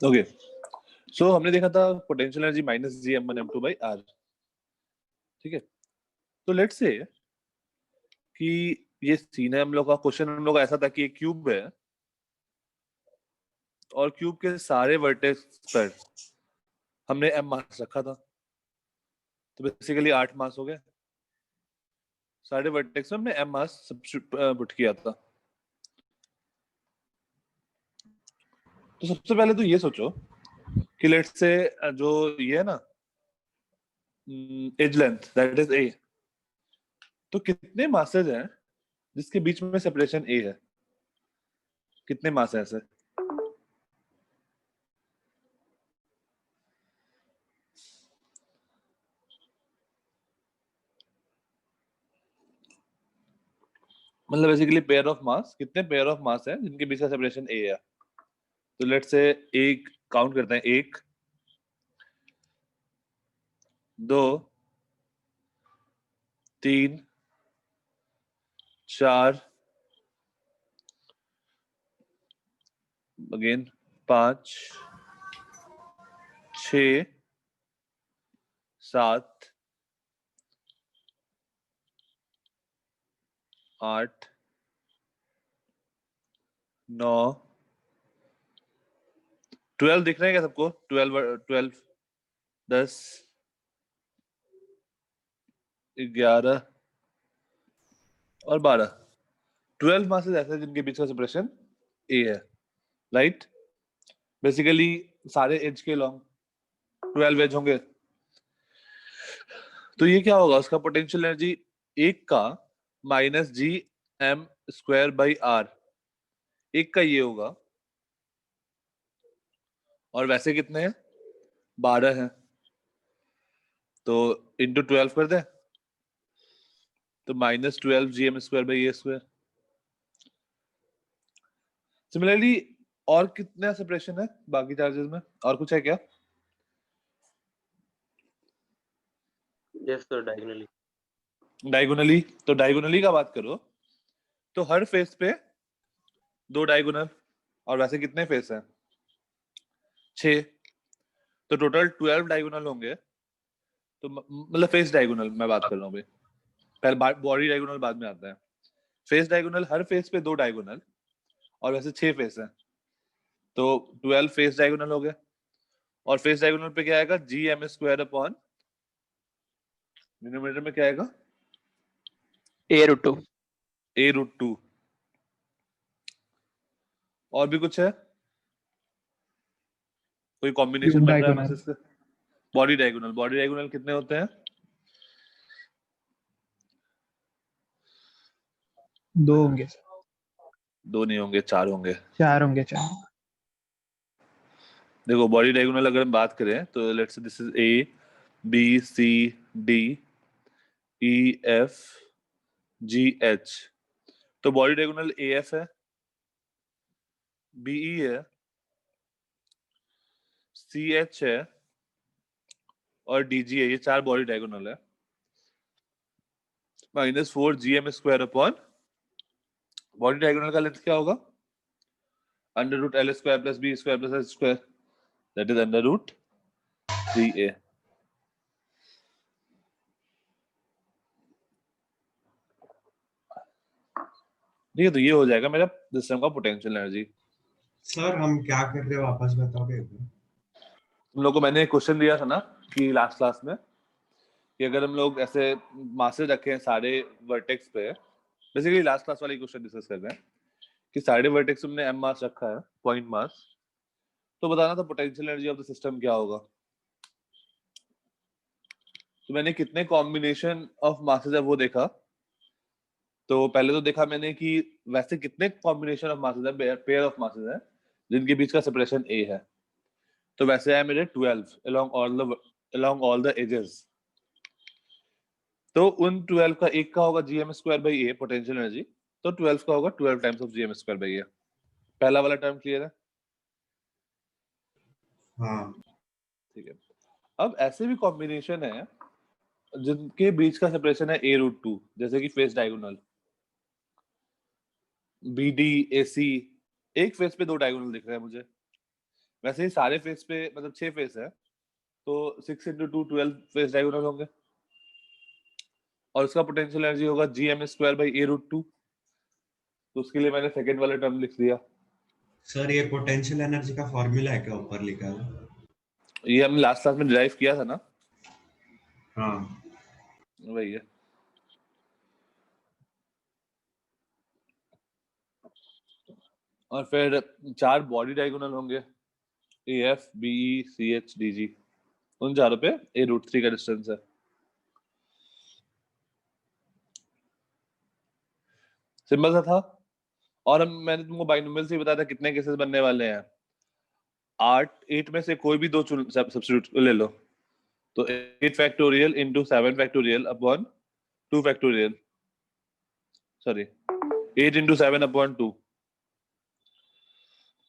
Okay, सो हमने देखा था potential energy minus Gm1m2 by R. ठीक है, तो लेट्स से कि ये सीन है हम लोग का। क्वेश्चन हम लोग का ऐसा था कि एक क्यूब है और क्यूब के सारे वर्टेक्स पर हमने m मास रखा था, तो बेसिकली 8 मास हो गए। सारे वर्टेक्स में हमने m मास पुट किया था। तो सबसे पहले तो ये सोचो कि लेट्स से जो ये है ना edge length that is a, तो कितने मासेज हैं जिसके बीच में सेपरेशन a है? कितने मास है ऐसे? मतलब बेसिकली पेयर ऑफ मास, कितने पेयर ऑफ मास है जिनके बीच का सेपरेशन a है? तो लेट्स से एक काउंट करते हैं, 1 2 3 4 अगेन 5 6 7 8 9 12 दिख रहे हैं क्या सबको? 12 10 11 और 12, 12 मासेस ऐसे हैं जिनके बीच का सेपरेशन a है, राइट? बेसिकली सारे एज के लॉन्ग 12 एज होंगे। तो ये क्या होगा, उसका पोटेंशियल एनर्जी एक का माइनस Gm² बाई आर, एक का ये होगा। और वैसे कितने हैं? 12 हैं, तो इंटू 12 कर दे, तो -12 Gm² बाई a²। सिमिलरली और कितना सेपरेशन है बाकी चार्जेस में? और कुछ है क्या? Yes sir, diagonally. डायगोनली, तो डायगोनली का बात करो तो हर फेस पे 2 डायगोनल, और वैसे कितने फेस हैं? 6, तो टोटल 12 डायगोनल होंगे। तो मतलब फेस डायगोनल मैं बात कर रहा हूँ भाई, पहले बॉडी डायगोनल बाद में आता है। फेस डायगोनल, हर फेस पे 2 डायगोनल, और वैसे 6 फेस हैं, तो 12 फेस डायगोनल हो गए। और फेस डायगोनल पे क्या आएगा? Gm² डिनोमिनेटर में क्या आएगा? a√2। a√2। और भी कुछ है? कोई कॉम्बिनेशन बन रहा है मैसेज का? बॉडी डायगोनल, बॉडी डायगोनल कितने होते हैं? 2 होंगे। 2 नहीं होंगे, 4 होंगे। 4 होंगे, 4। देखो बॉडी डायगोनल अगर हम बात करें तो let's say this is A B C D E F G H, तो बॉडी डायगोनल AF है, BE है, CH है और DG है। ये 4 बॉडी डायगोनल है। -4 Gm² बॉडी डायगोनल का लेंथ क्या होगा? √L² + B² + H², that is √3a। ठीक है, तो ये हो जाएगा मेरा सिस्टम का पोटेंशियल एनर्जी। सर हम क्या कर रहे हो वापस बताओगे? तुम लोग को मैंने एक क्वेश्चन दिया था ना कि लास्ट क्लास में, कि अगर हम लोग ऐसे मासेज रखें सारे वर्टेक्स पे, बेसिकली लास्ट क्लास वाला क्वेश्चन डिस्कस कर रहे हैं कि सारे वर्टेक्स में हमने m मास रखा है, पॉइंट मास, तो बताना था potential energy of the system क्या होगा। तो मैंने कितने कॉम्बिनेशन ऑफ मासेज है वो देखा। तो पहले तो देखा मैंने कि वैसे कितने कॉम्बिनेशन ऑफ मासेज है, पेयर ऑफ मासेज है जिनके बीच का सेपरेशन a है। तो वैसे है मेरे 12 along all the edges। तो उन 12 का एक का होगा Gm²/a पोटेंशियल एनर्जी, तो 12 का होगा 12 टाइम्स ऑफ Gm²/a। पहला वाला टर्म क्लियर है? हाँ ठीक है। अब ऐसे भी कॉम्बिनेशन है जिनके बीच का सेपरेशन है a√2, जैसे कि फेस डायगोनल BD AC, एक फेस पे 2 डायगोनल दिख रहे हैं मुझे। वैसे ही सारे फेस पे मतलब 6 फेस है, तो 6 into 2 12 फेस डायगोनल होंगे, और उसका पोटेंशियल एनर्जी होगा gm² / a√2। तो उसके लिए मैंने सेकंड वाला टर्म लिख दिया। सर ये पोटेंशियल एनर्जी का फॉर्मूला है क्या ऊपर लिखा है? ये हमने लास्ट क्लास में डिराइव किया था ना, हाँ वही है। और फिर 4 बॉडी डायगोनल होंगे, AF BE CH DG। उन चारों पे a√3 का डिस्टेंस है। सिंपल सा था। और मैंने तुमको बाइनोमियल से ही बताया था कितने केसेस बनने वाले हैं। 8 में से कोई भी 2 सब्स्टिट्यूट ले लो, तो 8 factorial into 7 factorial upon 2 factorial, sorry 8 into 7 upon 2,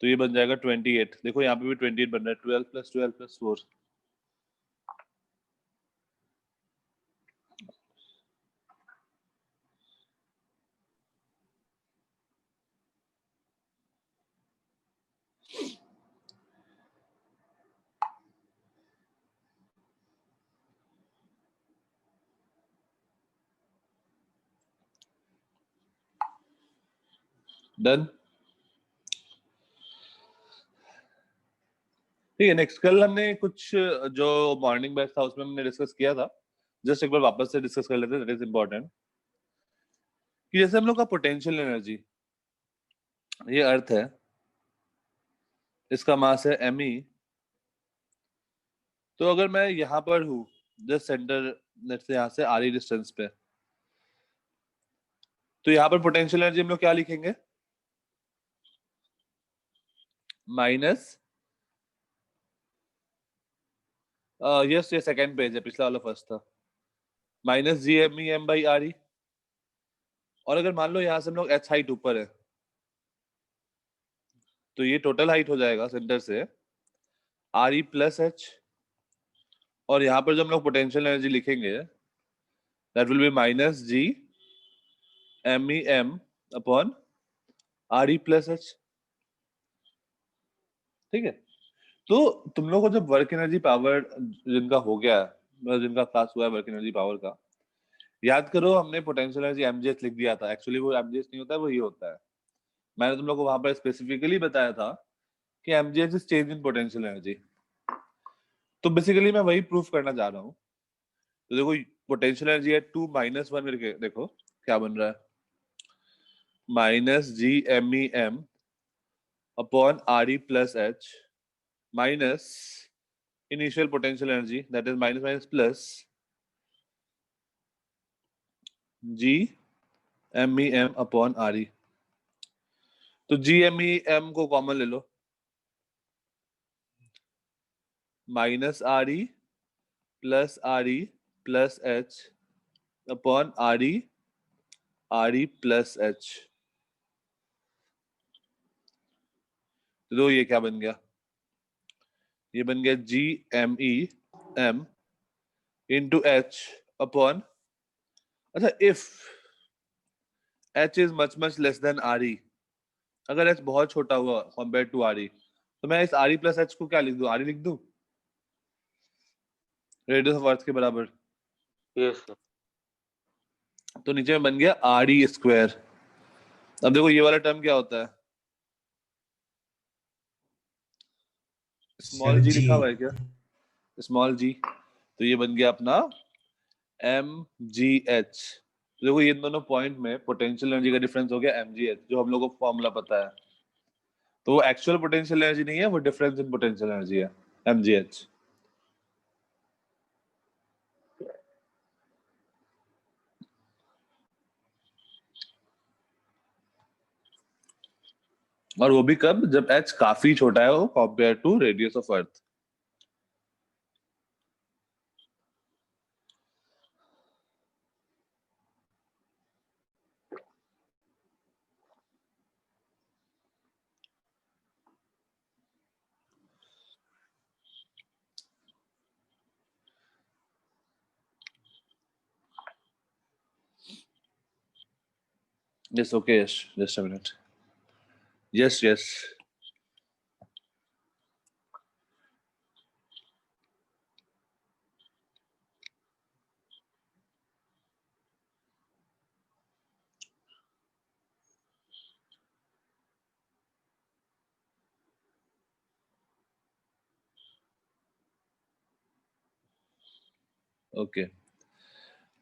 तो ये बन जाएगा 28। देखो यहाँ पे भी 28 बन रहा है, 12 + 12 + 4। डन। ठीक है, नेक्स्ट कल हमने कुछ जो मॉर्निंग बैच था उसमें हमने डिस्कस किया था, जस्ट एक बार वापस से डिस्कस कर लेते हैं, दैट इज इंपॉर्टेंट। कि जैसे हम लोग का पोटेंशियल एनर्जी, ये अर्थ है, इसका मास है me। तो अगर मैं यहाँ पर हूँ जस्ट सेंटर, लेट्स से यहाँ से RE डिस्टेंस पे, तो यहाँ पर पोटेंशियल एनर्जी हम लोग क्या लिखेंगे? माइनस, यस ये सेकंड पेज है, पिछला वाला फर्स्ट था, माइनस gme/RE। और अगर मान लो यहाँ से हम लोग h हाइट ऊपर है, तो ये टोटल हाइट हो जाएगा सेंटर से RE + h। और यहाँ पर जो हम लोग पोटेंशियल एनर्जी लिखेंगे, that will B minus gmem/RE + h। ठीक है, तो तुम लोग को जब वर्क एनर्जी पावर जिनका हो गया है, मतलब जिनका क्लास हुआ है वर्क एनर्जी पावर का, याद करो हमने पोटेंशियल एनर्जी mgh लिख दिया था। एक्चुअली वो mgh नहीं होता है, वो ये होता है। मैंने तुम लोग को वहां पर स्पेसिफिकली बताया था कि mgh is change in potential energy. तो बेसिकली मैं वही प्रूफ करना चाह रहा हूँ। तो देखो पोटेंशियल एनर्जी है 2 - 1 करके, देखो क्या बन रहा है, minus gmem/RE + h minus initial potential energy, that is minus minus plus gmem/RE। तो gmem को कॉमन ले लो, minus RE + RE + h upon RE + h। तो ये क्या बन गया? ये बन गया gmem इंटू h अपॉन, अच्छा if h is much less than RE, अगर h बहुत छोटा हुआ कंपेयर टू RE, तो मैं इस RE + h को क्या लिख दूं? RE लिख दूं, रेडियस ऑफ अर्थ के बराबर। Yes, sir. तो नीचे में बन गया RE²। अब देखो ये वाला टर्म क्या होता है, स्मॉल सर g जी लिखा हुआ है क्या? Small g। तो ये बन गया अपना mgh। तो देखो ये दोनों पॉइंट में पोटेंशियल एनर्जी का डिफरेंस हो गया mgh, जो हम लोग को फॉर्मूला पता है। तो वो एक्चुअल पोटेंशियल एनर्जी नहीं है, वो डिफरेंस इन पोटेंशियल एनर्जी है, mgh। और वो भी कब? जब h काफी छोटा है, वो compare to radius of earth. Yes, okay, yes, just a minute. Yes, yes. Okay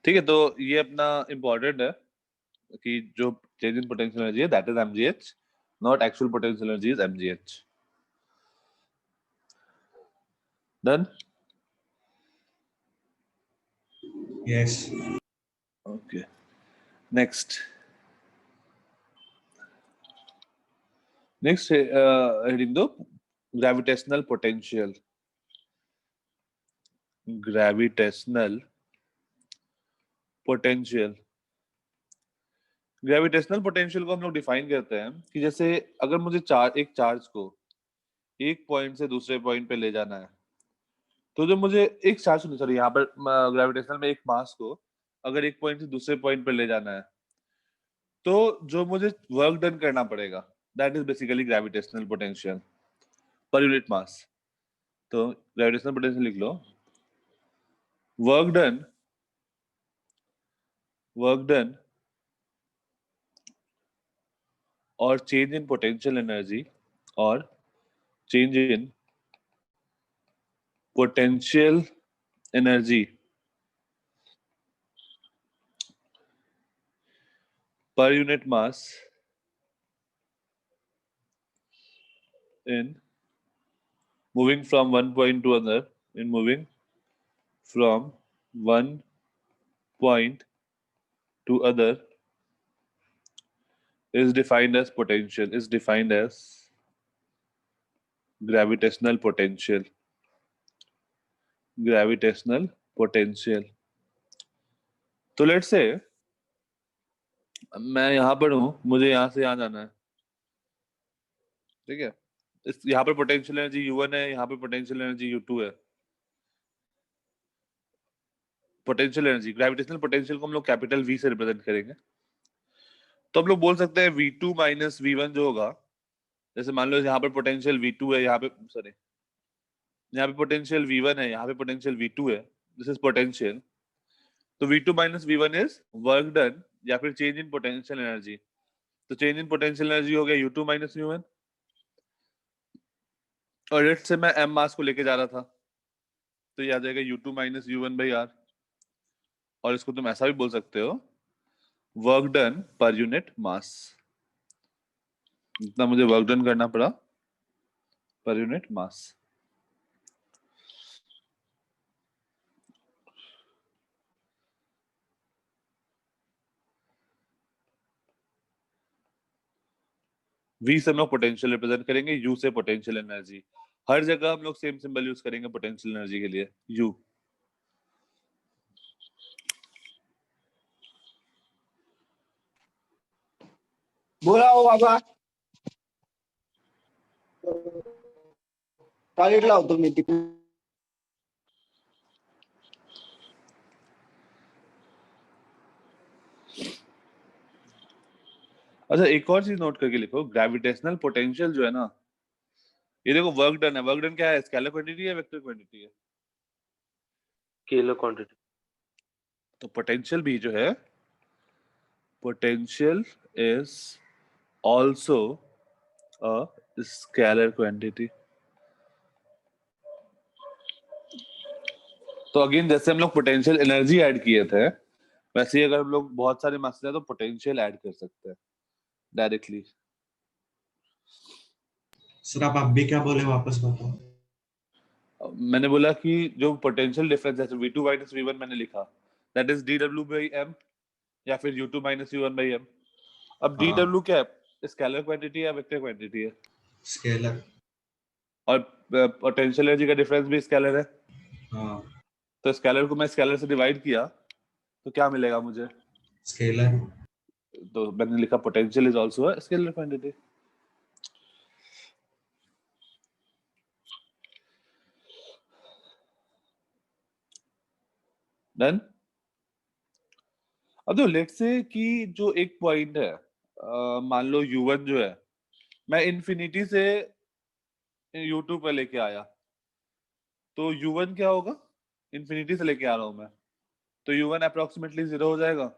ठीक है, तो ये अपना इम्पोर्टेंट है कि जो चेंज इन पोटेंशियल एनर्जी है that is mgh, not actual potential energy is mgh. Done. Yes. Okay next. Next heading दो, gravitational potential. Gravitational potential. Gravitational potential को हम लोग डिफाइन करते हैं कि जैसे अगर मुझे एक चार्ज को एक पॉइंट से दूसरे पॉइंट पे ले जाना है, तो जो मुझे एक चार्ज, सॉरी यहाँ पर ग्रेविटेशनल में एक मास को अगर एक पॉइंट से दूसरे पॉइंट पे ले जाना है, तो जो मुझे वर्क डन करना पड़ेगा that is basically gravitational potential per unit mass. तो ग्रेविटेशनल पोटेंशियल लिख लो, वर्क डन और चेंज इन पोटेंशियल एनर्जी और change in potential energy per unit mass in moving from one point to another, in moving from one point to other is defined as potential, is defined as gravitational potential. Gravitational potential. तो let's say मैं यहाँ पर हूँ, मुझे यहाँ से यहाँ जाना है, ठीक है. इस यहाँ पर पोटेंशियल एनर्जी U1 है, यहाँ पर पोटेंशियल एनर्जी U2 है. पोटेंशियल एनर्जी, ग्रेविटेशनल पोटेंशियल को हम लोग कैपिटल V से रिप्रेजेंट करेंगे. तो हम लोग बोल सकते हैं V2 माइनस V1 जो होगा, जैसे मान लो यहाँ पर पोटेंशियल V2 है, यहाँ पे सॉरी यहाँ पे पोटेंशियल V1 है, यहाँ पे पोटेंशियल V2 है, दिस इज पोटेंशियल. तो V2 minus V1 is work done या फिर चेंज इन पोटेंशियल एनर्जी. तो चेंज इन पोटेंशियल एनर्जी हो गया U2 माइनस U1. और लेट से मैं M मास को लेके जा रहा था, तो ये आ जाएगा U2 minus U1 by R. और इसको तुम ऐसा भी बोल सकते हो, work done per unit mass. जितना मुझे वर्क डन करना पड़ा पर यूनिट मास. V से हम लोग पोटेंशियल रिप्रेजेंट करेंगे, U से पोटेंशियल एनर्जी. हर जगह हम लोग सेम सिंबल यूज करेंगे पोटेंशियल एनर्जी के लिए, U. बोला हो बाबा टॉयलेट लावतो मी तिकडे. अच्छा एक और चीज नोट करके लिखो, ग्रेविटेशनल पोटेंशियल जो है ना, ये देखो वर्क डन है. वर्क डन क्या है, स्केलर क्वांटिटी है वेक्टर क्वांटिटी है? Scalar quantity. तो पोटेंशियल भी जो है, potential is also a scalar quantity. तो अगेन जैसे हम लोग पोटेंशियल एनर्जी ऐड किए थे, वैसे ही अगर हम लोग बहुत सारे मास है तो पोटेंशियल ऐड कर सकते हैं डायरेक्टली. सर आप अभी क्या बोले, वापस बताओ. मैंने बोला कि जो पोटेंशियल डिफरेंस है, V2 माइनस V1 मैंने लिखा, that is dW by m या फिर U2 minus U1 by m. अब हाँ. dW क्या है, स्केलर क्वांटिटी है वेक्टर क्वांटिटी है? स्केलर. और पोटेंशियल एनर्जी का डिफरेंस भी स्केलर है. हाँ. तो स्केलर को मैं स्केलर से डिवाइड किया तो क्या मिलेगा मुझे? स्केलर. तो मैंने लिखा potential is also a scalar quantity. Done. अब तो लेट्स से कि जो एक पॉइंट है, मान लो U1 जो है, मैं इन्फिनिटी से U2 पर लेके आया, तो U1 क्या होगा, इन्फिनिटी से लेके आ रहा हूं मैं, तो U1 अप्रोक्सीमेटली 0 हो जाएगा,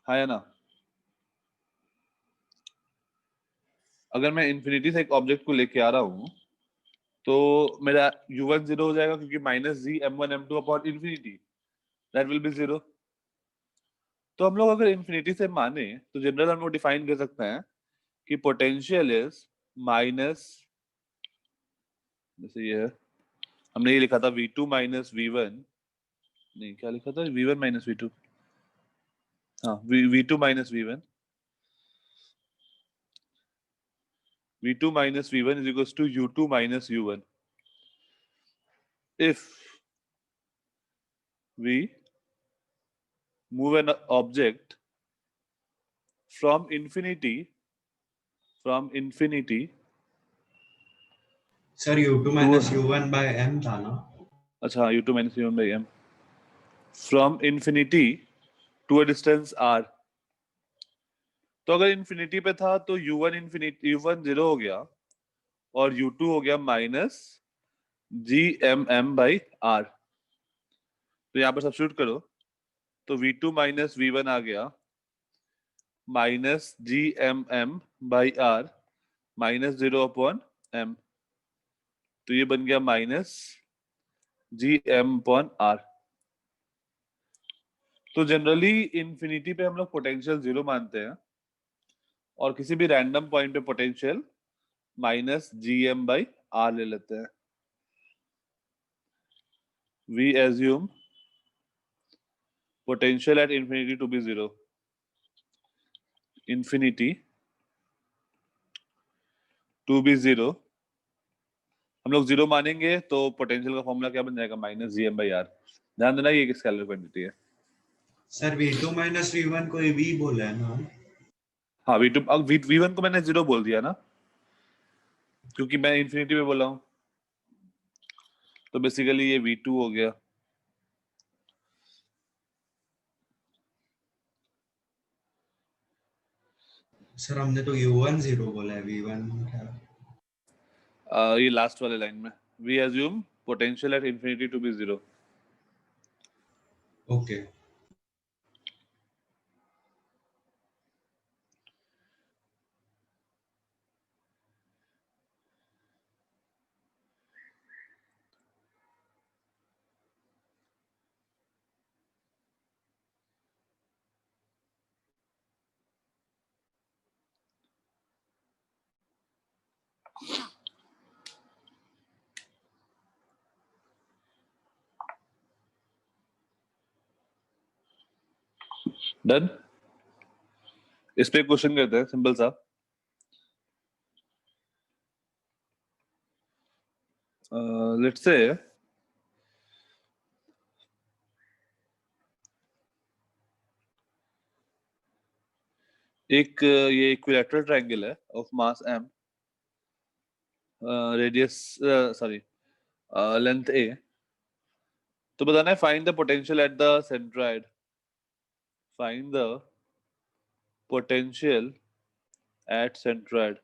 हाँ या ना? अगर मैं इन्फिनिटी से एक ऑब्जेक्ट को लेके आ रहा हूं तो मेरा u1 0 हो जाएगा क्योंकि minus G m1 m2 upon infinity, that will be 0। तो हम लोग अगर इन्फिनिटी से माने तो जनरल हम लोग डिफाइन कर सकते हैं कि पोटेंशियल इज माइनस, जैसे ये है, हमने ये लिखा था v2 माइनस v1, नहीं क्या लिखा था, v1 माइनस v2, हाँ v2 minus v1, v2 minus v1 is equals to u2 minus u1 if we move an object from infinity sir u2 minus u1 by m था ना? अच्छा u2 minus u1 by m from infinity to a distance r। तो अगर infinity पे था तो u1 0 हो गया और u2 हो गया माइनस gmm बाई r। तो यहाँ पर सब्स्टिट्यूट करो तो v2 माइनस v1 आ गया minus gmm by r minus 0 upon m, तो ये बन गया माइनस gm अपॉन r। तो जनरली इन्फिनिटी पे हम लोग पोटेंशियल 0 मानते हैं और किसी भी रैंडम पॉइंट पे potential minus gm by r ले लेते हैं। We assume potential at infinity to be 0, infinity to be 0, हम लोग 0 मानेंगे तो पोटेंशियल का फॉर्मूला क्या बन जाएगा, माइनस gm बाई r। ध्यान देना ये एक स्केलर क्वांटिटी है। सर v2 minus v1 को v बोला है ना? हाँ v2, अब v1 को मैंने 0 बोल दिया ना क्योंकि मैं इन्फिनिटी में बोला हूँ, तो बेसिकली ये v2 हो गया। सर हमने तो u1 0 बोला है, v1 क्या? ये लास्ट वाले लाइन में we assume potential at infinity to be 0। Okay. Done. इस पे क्वेश्चन करते हैं सिंपल सा। लेट्स से एक ये इक्विलैटरल ट्रायंगल है of mass m, radius sorry length a, तो बताना है find the potential at the centroid, find the potential at centroid.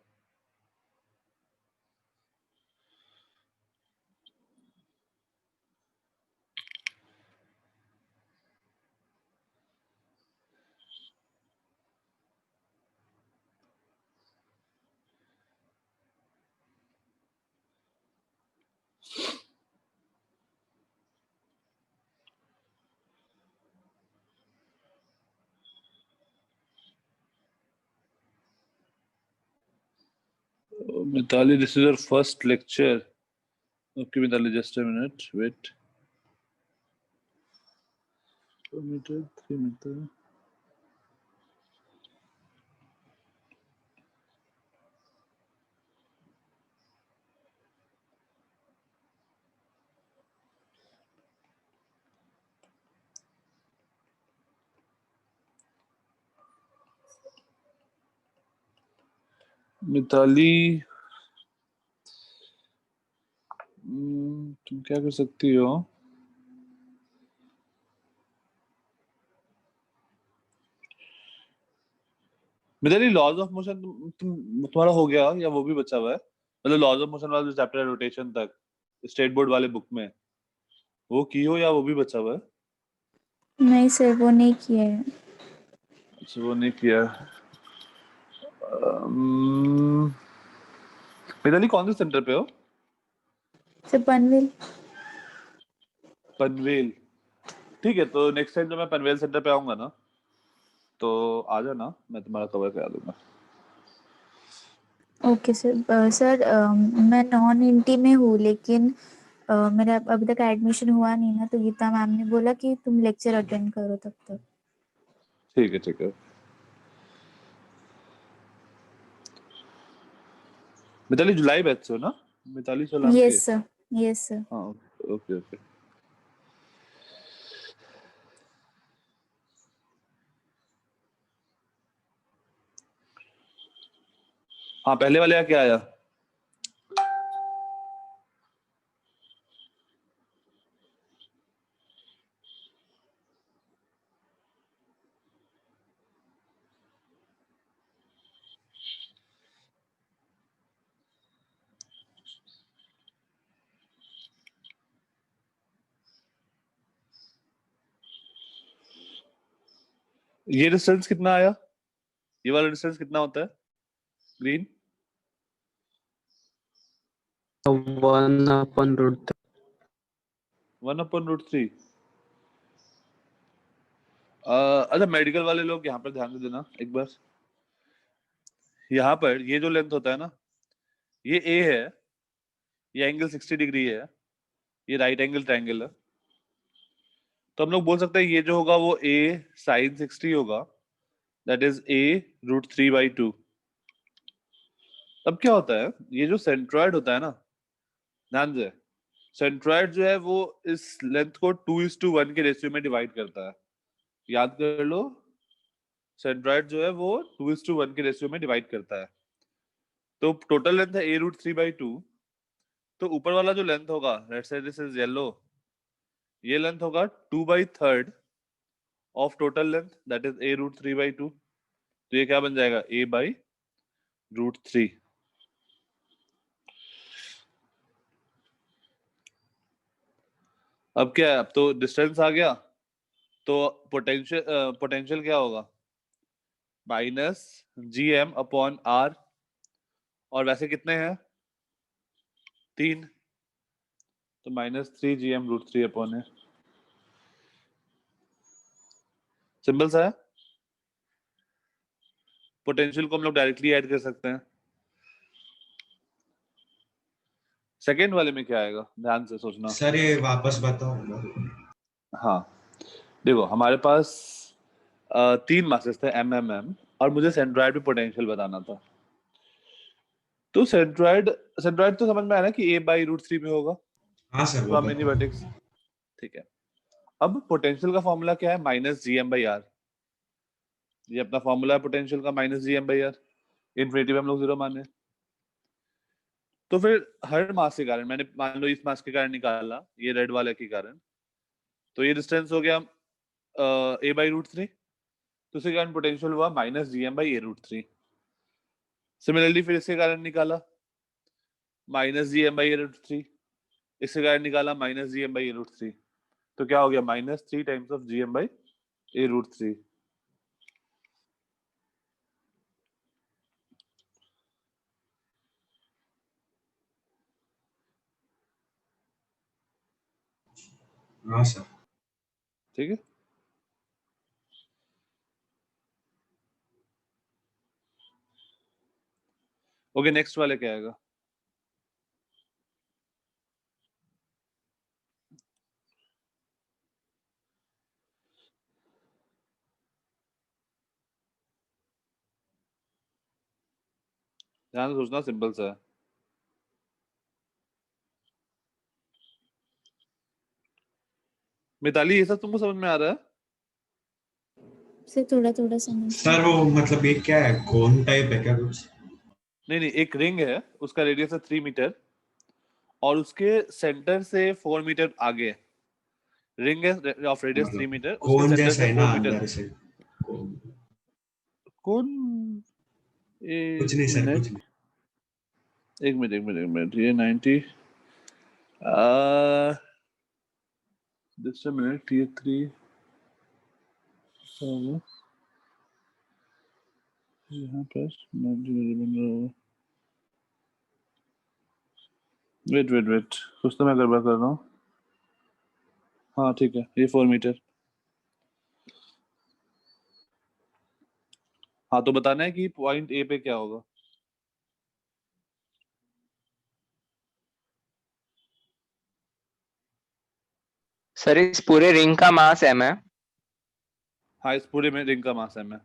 Mithali, this is your first lecture. Okay, Mithali, just a minute. Wait. 2 meter, 3 meter. Mitali, तुम क्या कर सकती हो, Mitali laws of motion तुम्हारा हो गया या वो भी बचा हुआ है, मतलब लॉज ऑफ मोशन वाला जो चैप्टर है रोटेशन तक स्टेट बोर्ड वाले बुक में, वो की हो या वो भी बचा हुआ है? नहीं सर, वो नहीं किया है। अच्छा वो नहीं किया। मिताली कौन से सेंटर पे हो? सर पनवेल। पनवेल, ठीक है। तो नेक्स्ट टाइम जब मैं पनवेल सेंटर पे आऊंगा ना, तो आ जाना, मैं तुम्हारा कवर करा दूंगा। Okay sir. सर मैं नॉन इंटी में हूँ, लेकिन मेरा अभी तक एडमिशन हुआ नहीं ना, तो गीता मैम ने बोला कि तुम लेक्चर अटेंड करो तब तक। ठीक है, ठीक है। मिताली जुलाई बैच से हो ना? Mitali Solanki. Yes sir, yes sir. हाँ, ओके ओके। हाँ, पहले वाले का क्या आया? ये डिस्टेंस कितना आया? ये वाला डिस्टेंस कितना होता है? ग्रीन 1/√3। 1/√3। अच्छा, मेडिकल वाले लोग यहाँ पर ध्यान दे देना एक बार। यहाँ पर ये जो लेंथ होता है ना, ये ए है, ये एंगल 60 डिग्री है, ये राइट एंगल ट्रायंगल है। तो हम लोग बोल सकते हैं ये जो होगा वो ए साइन 60 होगा, दैट इज A√3/2। अब क्या होता है, ये जो सेंट्रॉइड होता है ना, ध्यान से, सेंट्रॉइड जो है वो इस लेंथ को 2:1 के रेशियो में डिवाइड करता है। याद कर लो, सेंट्रॉइड जो है वो 2:1 के रेशियो में डिवाइड करता है। तो टोटल लेंथ है A√3/2। तो ऊपर वाला जो लेंथ होगा, let's say this is yellow, ये लेंथ होगा 2/3 of total length, that is A√3/2। तो ये क्या बन जाएगा, A/√3। अब क्या है, अब तो डिस्टेंस आ गया, तो पोटेंशियल क्या होगा, -GM/R। और वैसे कितने हैं, 3, तो -3 GM√3/है। सिंपल सा है। पोटेंशियल को हम लोग डायरेक्टली ऐड कर सकते हैं। सेकेंड वाले में क्या आएगा, ध्यान से सोचना। सर ये वापस बताओ। हाँ, देखो हमारे पास 3 मासेस थे, M और मुझे सेंट्रॉइड पे पोटेंशियल बताना था। तो सेंट्रॉइड सेंट्रॉइड तो समझ में आया ना कि A/√3 में होगा हाँ सर, वो फ्रॉम एनी बताओ। वर्टेक्स। ठीक है। अब पोटेंशियल का फॉर्मूला क्या है, -GM/R। ये अपना फॉर्मूला है पोटेंशियल का, -GM/R। इन्फिनिटी में हम लोग 0 माने। तो फिर हर मास के कारण, मैंने मान लो इस मास के कारण निकाला, ये रेड वाले के कारण, तो ये डिस्टेंस हो गया A/√3। तो उसके कारण पोटेंशियल हुआ -GM/A√3। सिमिलरली फिर इसके कारण निकाला -GM/A√3, इसके कारण निकाला -GM/A√3। तो क्या हो गया, -3 टाइम्स ऑफ GM/A√3। हाँ सर। ठीक है। ओके, नेक्स्ट वाले क्या आएगा? ध्यान से सोचना, सिंपल सा है। मिताली, ये सब तुमको समझ में आ रहा है? सर थोड़ा थोड़ा समझ में। सर वो मतलब ये क्या है, कोन टाइप है क्या कुछ? नहीं नहीं, एक रिंग है, उसका रेडियस है 3 मीटर, और उसके सेंटर से 4 मीटर आगे, रिंग है ऑफ रेडियस 3 मतलब मीटर, उसके कोन सेंटर जैसा से है ना 4 मीटर। अंदर से? कोन। कौन? कुछ एक नहीं सर, कुछ मिनट, नहीं। एक मिनट, ये 90, जस्ट अ मिनट, ये 3, यहाँ पर 90 बन रहा होगा। वेट कुछ तो मैं गड़बड़ कर रहा हूँ। हाँ ठीक है, ये 4 मीटर। हाँ तो बताना है कि पॉइंट ए पे क्या होगा। सर इस पूरे रिंग का मास m है, हाँ इस पूरे में रिंग का मास m है।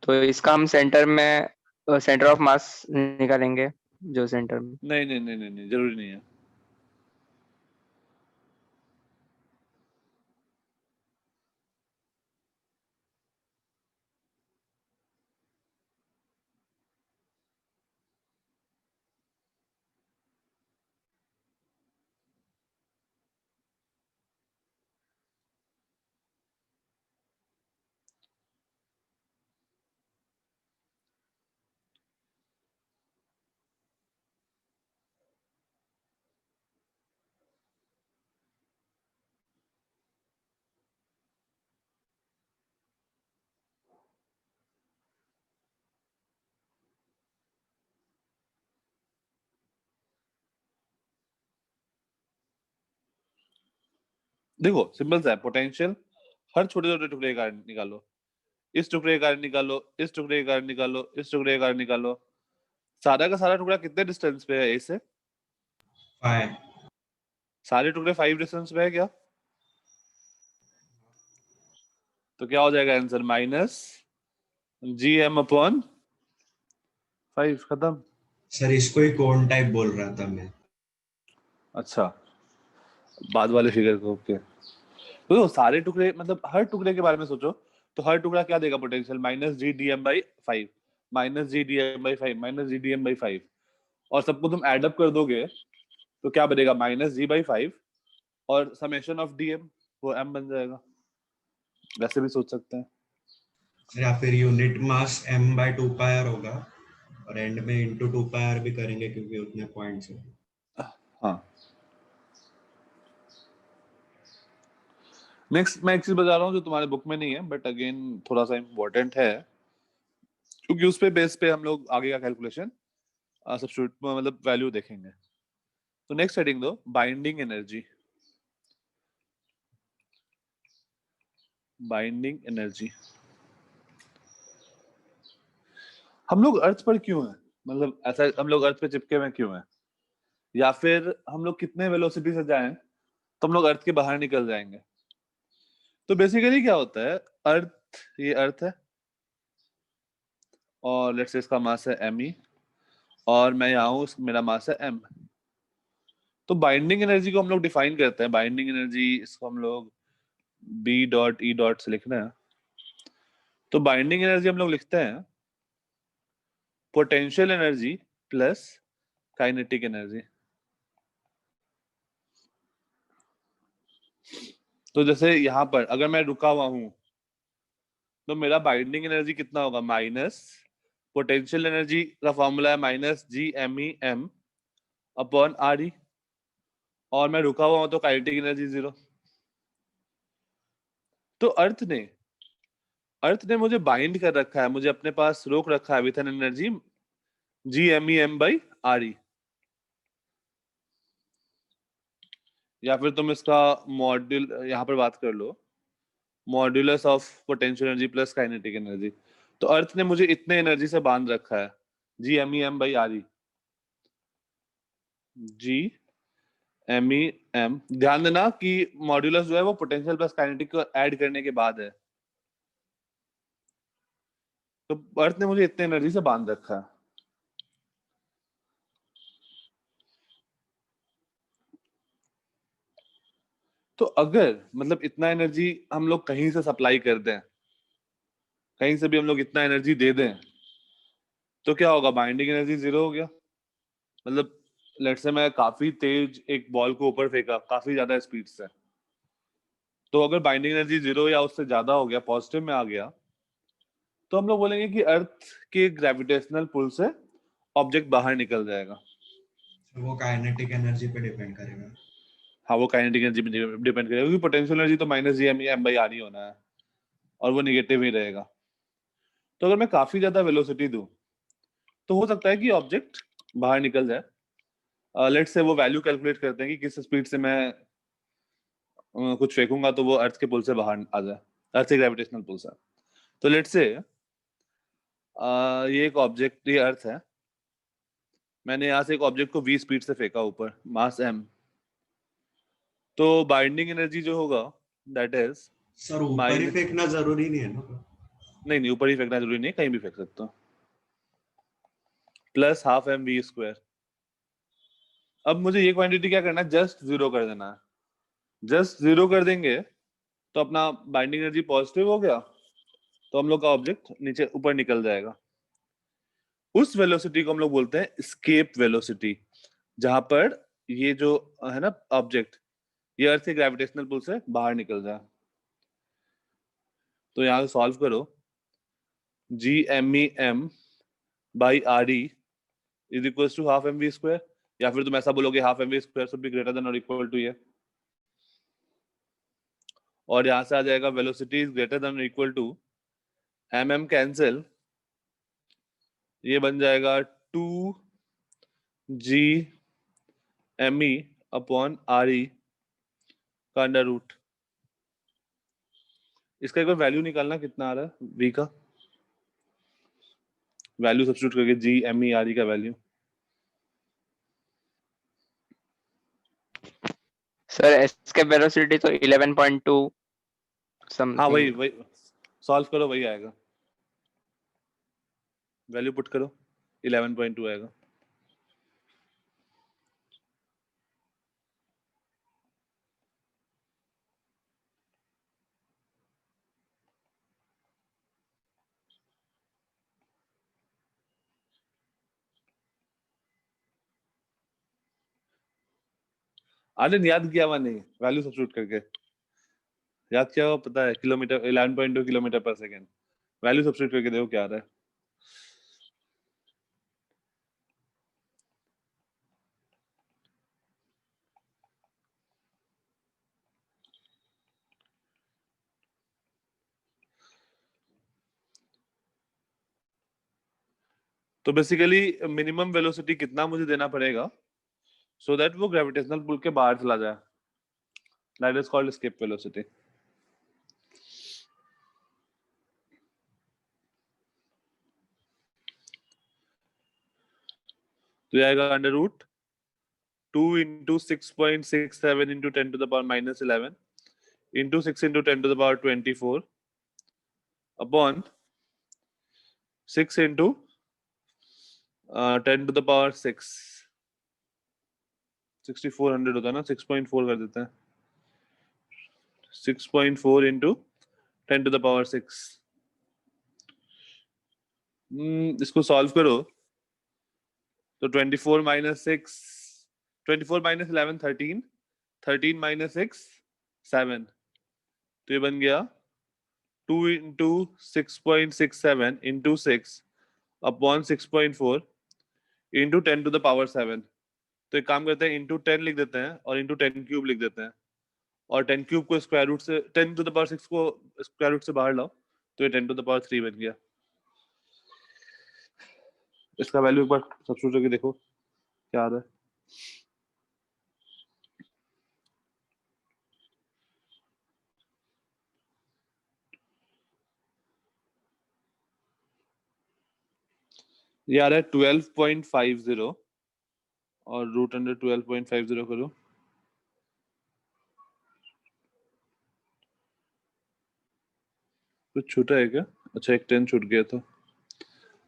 तो इसका हम सेंटर में सेंटर ऑफ मास निकालेंगे, जो सेंटर में। नहीं, जरूरी नहीं है। देखो सिंपल सा है, पोटेंशियल हर छोटे छोटे टुकड़े का निकालो, इस टुकड़े का निकालो, इस टुकड़े का निकालो, इस टुकड़े का निकालो। सारा का सारा टुकड़ा कितने डिस्टेंस पे है ए से? 5। सारे टुकड़े 5 डिस्टेंस पे है क्या? तो क्या हो जाएगा आंसर? Minus GM upon 5। खत्म। सर इसको ही कोन टाइप बोल रहा था मैं। अच्छा, बाद वाले फिगर को। ओके, तो सारे टुकड़े मतलब हर टुकड़े के बारे में सोचो, तो हर टुकड़ा क्या देगा potential? Minus G D M by 5, minus G D M by 5, minus G D M by 5। और सबको तुम एड अप कर दोगे तो क्या बनेगा? माइनस जी बाई 5 और समेशन ऑफ डीएम, वो m बन जाएगा। वैसे भी सोच सकते हैं। या फिर यूनिट मास m/2πr होगा, और एंड में इंटू 2πr भी करेंगे क्योंकि उतने पॉइंट्स है। हाँ, नेक्स्ट मैं एक चीज बता रहा हूँ जो तुम्हारे बुक में नहीं है, बट अगेन थोड़ा सा इम्पोर्टेंट है, क्योंकि उस पे बेस पे हम लोग आगे का कैलकुलेशन सब्स्टिट्यूट मतलब वैल्यू देखेंगे। तो नेक्स्ट हेडिंग दो, बाइंडिंग एनर्जी। बाइंडिंग एनर्जी, हम लोग अर्थ पर क्यों हैं? मतलब ऐसा हम लोग अर्थ पे चिपके हुए क्यों हैं? या फिर हम लोग कितने वेलोसिटी से जाएं तो हम लोग अर्थ के बाहर निकल जाएंगे? तो बेसिकली क्या होता है, अर्थ, ये अर्थ है और लेट्स से इसका मास है m ई, और मैं यहाँ हूँ, मेरा मास है m। तो बाइंडिंग एनर्जी को हम लोग डिफाइन करते हैं। बाइंडिंग एनर्जी इसको हम लोग B डॉट E डॉट से लिख रहे हैं। तो बाइंडिंग एनर्जी हम लोग लिखते हैं potential energy plus kinetic energy. तो जैसे यहाँ पर अगर मैं रुका हुआ हूँ तो मेरा बाइंडिंग एनर्जी कितना होगा? माइनस पोटेंशियल एनर्जी का फॉर्मूला है माइनस GMEM अपॉन RE, और मैं रुका हुआ हूं तो काइनेटिक एनर्जी 0। तो अर्थ ने मुझे बाइंड कर रखा है, मुझे अपने पास रोक रखा है with an energy GMEM by RE। या फिर तुम इसका मॉड्यूल यहाँ पर बात कर लो, modulus of potential energy plus kinetic energy. तो अर्थ ने मुझे इतने एनर्जी से बांध रखा है, GMEM बाई RE। GMEM, ध्यान देना कि मॉड्यूलस जो है वो पोटेंशियल प्लस काइनेटिक को ऐड करने के बाद है। तो अर्थ ने मुझे इतने एनर्जी से बांध रखा है। तो अगर मतलब इतना एनर्जी हम लोग कहीं से सप्लाई कर दें, कहीं से भी हम लोग इतना एनर्जी दे दें, तो क्या होगा? बाइंडिंग एनर्जी 0 हो गया। मतलब लेट्स से मैं काफी तेज एक बॉल को ऊपर फेंका काफी ज्यादा स्पीड से, तो अगर बाइंडिंग एनर्जी 0 या उससे ज्यादा हो गया, पॉजिटिव में आ गया, तो हम लोग बोलेंगे कि अर्थ के ग्रेविटेशनल पुल से ऑब्जेक्ट बाहर निकल जाएगा। तो वो काइनेटिक एनर्जी पे डिपेंड करेगा। हाँ, वो काइनेटिक एनर्जी पे डिपेंड करेगा, क्योंकि पोटेंशियल एनर्जी तो माइनस GMEM बाई RE होना है और वो निगेटिव ही रहेगा। तो अगर मैं काफी ज्यादा वेलोसिटी दूं तो हो सकता है कि ऑब्जेक्ट बाहर निकल जाए, लेट्स से वो वैल्यू कैलकुलेट करते हैं कि किस स्पीड से मैं कुछ फेंकूंगा तो वो अर्थ के पुल से बाहर आ जाए, अर्थ से ग्रेविटेशनल पुल से। तो लेट्स से ये एक ऑब्जेक्ट, ये अर्थ है, मैंने यहाँ से एक ऑब्जेक्ट को v स्पीड से फेंका ऊपर, मास m, तो बाइंडिंग एनर्जी जो होगा दैट इज सर ऊपर ही फेंकना जरूरी नहीं है ना? नहीं, ऊपर ही फेंकना जरूरी नहीं, कहीं भी फेंक सकते हो, plus half M V square. अब मुझे ये क्वांटिटी क्या करना है, जस्ट जीरो कर देना है। जस्ट जीरो कर देंगे तो अपना बाइंडिंग एनर्जी पॉजिटिव हो गया, तो हम लोग का ऑब्जेक्ट नीचे ऊपर निकल जाएगा। उस वेलोसिटी को हम लोग बोलते हैं एस्केप वेलोसिटी, जहां पर ये जो है ना ऑब्जेक्ट, ये अर्थ के ग्रेविटेशनल पुल से बाहर निकल जाए। तो यहाँ से सॉल्व करो, G M E M by R E is equal to half M V square, या फिर तुम ऐसा बोलोगे half M V square should be greater than और इक्वल टू ये, और यहाँ से आ जाएगा वेलोसिटी इज ग्रेटर देन और equal to M M cancel, ये बन जाएगा 2 G M E upon R E का अंडर रूट। इसका एक बार वैल्यू निकालना, कितना आ रहा है v का, वैल्यू सब्स्टिट्यूट करके जी एम ई आर ई का वैल्यू। सर एस्केप वेलोसिटी तो 11.2 हाँ वही समथिंग। वही सॉल्व करो, वही आएगा, वैल्यू पुट करो, 11.2 आएगा। आनंद याद किया हुआ नहीं, वैल्यू सब्स्टिट्यूट करके याद किया हुआ, पता है किलोमीटर 11.2 किलोमीटर पर सेकेंड, वैल्यू सब्स्टिट्यूट करके देखो क्या आ रहा है। तो बेसिकली मिनिमम वेलोसिटी कितना मुझे देना पड़ेगा सो दैट वो ग्रेविटेशनल पुल के बाहर चला जाए, that is called escape velocity. तो ये आएगा under root 2 into 6.67 into 10 to the power minus 11 into 6 into 10 to the power 24 upon 6 into 10 to the power 6, 6400 होता है ना, 6.4 कर देते हैं, 6.4 into 10 to the power 6। इसको सॉल्व करो तो 24 minus 6, 24 minus 11 13, 13 minus 6 7, तो ये बन गया 2 into 6.67 into 6 upon 6.4 into 10 to the power 7। तो एक काम करते हैं, into 10 लिख देते हैं और into 10 क्यूब लिख देते हैं, और 10 क्यूब को स्क्वायर रूट से 10 to the power 6 को स्क्वायर रूट से बाहर लाओ तो ये 10 to the power 3 बन गया। इसका वैल्यू एक बार सब्स्टिट्यूट करके देखो क्या आ रहा है। ये आ रहा है 12.50 और रूट अंडर 12.50 करो, कुछ छूटा है क्या? अच्छा एक 10 छूट गया था।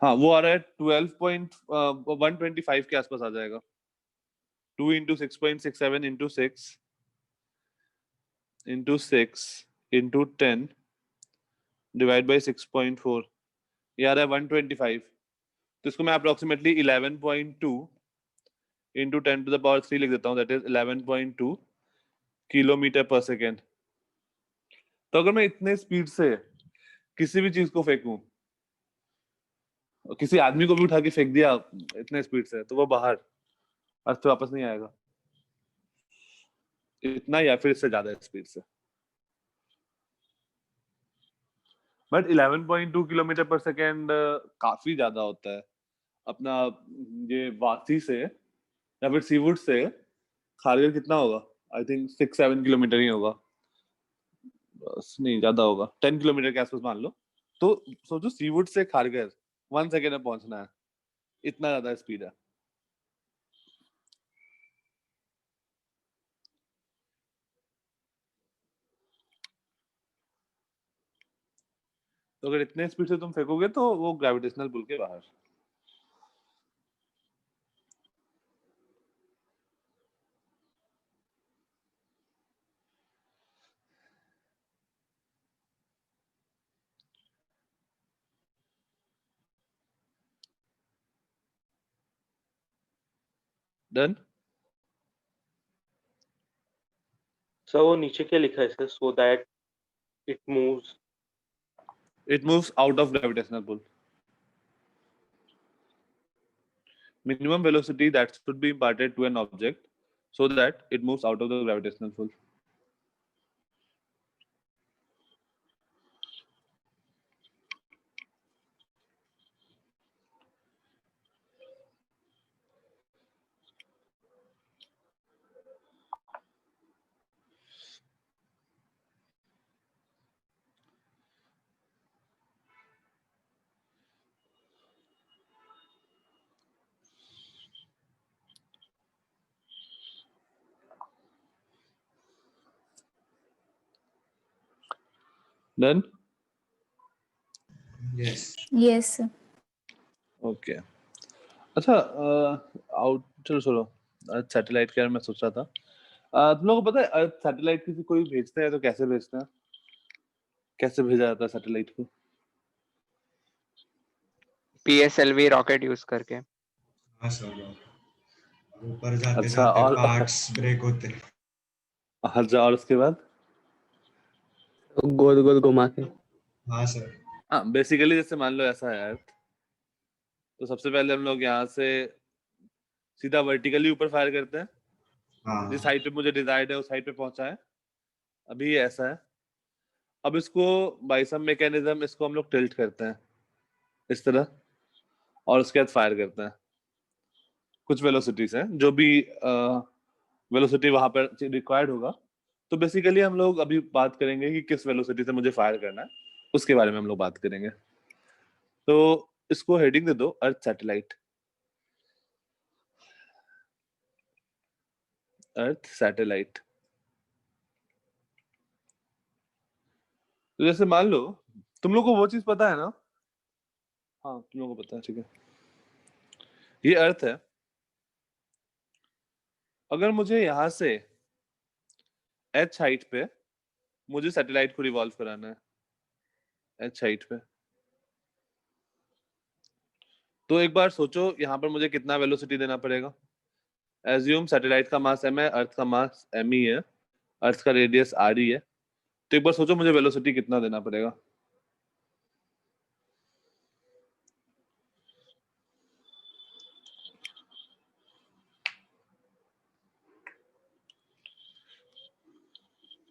हाँ वो आ रहा है 125 के आसपास आ जाएगा। 2 into 6.67 into 6 into 6 into 10 divide by 6.4, ये आ रहा है 125। तो इसको मैं approximately 11.2 into 10 to the power 3 लिख देता हूँ, दैट इज 11.2 किलोमीटर पर सेकेंड। तो अगर मैं इतने स्पीड से किसी भी चीज को फेंकूं, किसी आदमी को भी उठा के फेंक दिया इतने स्पीड से, तो वो बाहर अर्थ पे वापस नहीं आएगा, इतना या फिर इससे ज्यादा स्पीड से। बट 11.2 किलोमीटर पर सेकेंड काफी ज्यादा होता है। अपना ये वासी से या फिर सीवुड से खारगर कितना होगा? आई थिंक 6-7 किलोमीटर ही होगा, बस नहीं ज्यादा होगा, 10 किलोमीटर के आसपास मान लो। तो सोचो सीवुड से खारगर 1 सेकेंड में पहुंचना है, इतना ज्यादा स्पीड है। तो अगर इतने स्पीड से तुम फेंकोगे तो वो ग्रेविटेशनल पुल के बाहर। डन। सर वो नीचे क्या लिखा है sir? So that it moves. It moves out of gravitational pull. Minimum velocity that should be imparted to an object so that it moves out of the gravitational pull. Done? Yes. Yes, sir. Okay. अच्छा, out चलो छोड़ो, अर्थ satellite के बारे में मैं सोच रहा था। तुम लोगों को पता है अर्थ सैटेलाइट किसी कोई भेजते हैं तो कैसे भेजते हैं? कैसे भेजा जाता है सैटेलाइट को? PSLV रॉकेट यूज करके। हाँ सर, ऊपर जाते अच्छा, जाते और पार्ट्स ब्रेक होते। अच्छा, और उसके बाद? गोल गोल घुमा के। हाँ सर। हाँ, बेसिकली जैसे मान लो ऐसा है अर्थ, तो सबसे पहले हम लोग यहाँ से सीधा वर्टिकली ऊपर फायर करते हैं, जिस हाँ हाइट पे मुझे डिजायर्ड है उस हाइट पे पहुंचा है। अभी ये ऐसा है। अब इसको बाय सम मैकेनिज्म इसको हम लोग टिल्ट करते हैं इस तरह, और उसके बाद फायर करते हैं। कुछ वेलोसिटीज हैं जो भी वेलोसिटी वहां पर रिक्वायर्ड होगा। तो बेसिकली हम लोग अभी बात करेंगे कि किस वेलोसिटी से मुझे फायर करना है, उसके बारे में हम लोग बात करेंगे। तो इसको हेडिंग दे दो अर्थ सैटेलाइट। अर्थ सैटेलाइट। तो जैसे मान लो तुम लोग को वो चीज पता है ना? हाँ, तुम लोग को पता है, ठीक है। ये अर्थ है। अगर मुझे यहाँ से h हाइट पे मुझे सैटेलाइट को रिवॉल्व कराना है, h हाइट पे, तो एक बार सोचो यहाँ पर मुझे कितना वेलोसिटी देना पड़ेगा। एज्यूम सैटेलाइट का मास m है, अर्थ का मास m ही है, अर्थ का रेडियस r ही है। तो एक बार सोचो मुझे वेलोसिटी कितना देना पड़ेगा।